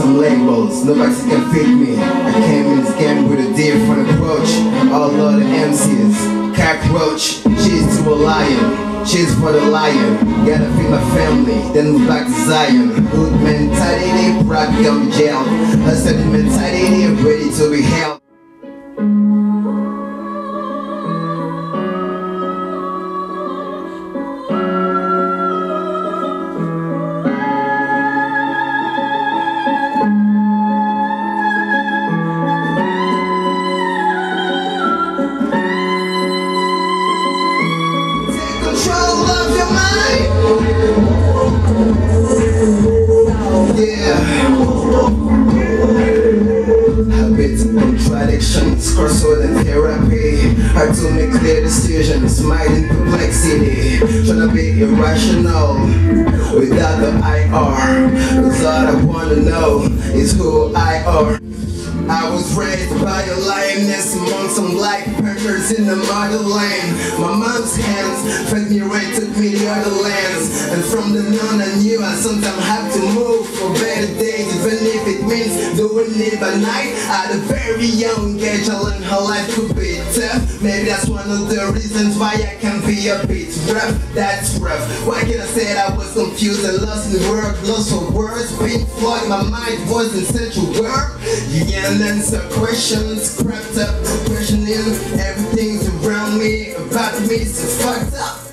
some labels, nobody can fit me. I came in this game with a different approach. All of the MCs, cockroach. Cheers to a lion, cheers for the lion. Gotta feed my family, then move back to Zion. Good mentality, proud to go to jail. Hustling mentality, ready to be held. Control of your mind. Yeah. Habits, contradictions, crossword and therapy. Hard to make clear decisions, mind in perplexity. Tryna be irrational without the IR. Cause all I wanna know is who I are. I was raised by a lioness among some black predators in the motherland. My mom's hands fed me right, took me to other lands. And from the none I knew I sometimes have to move for better days, even if it means doing it by night. At a very young age I learned how life could be tough. Maybe that's one of the reasons why I can be a bit rough. That's rough. Why can I say that I was confused and lost in the world, lost for words? Pink Floyd, my mind was in central work. You can't answer questions, crept up, questioning everything's around me, about me, so fucked up.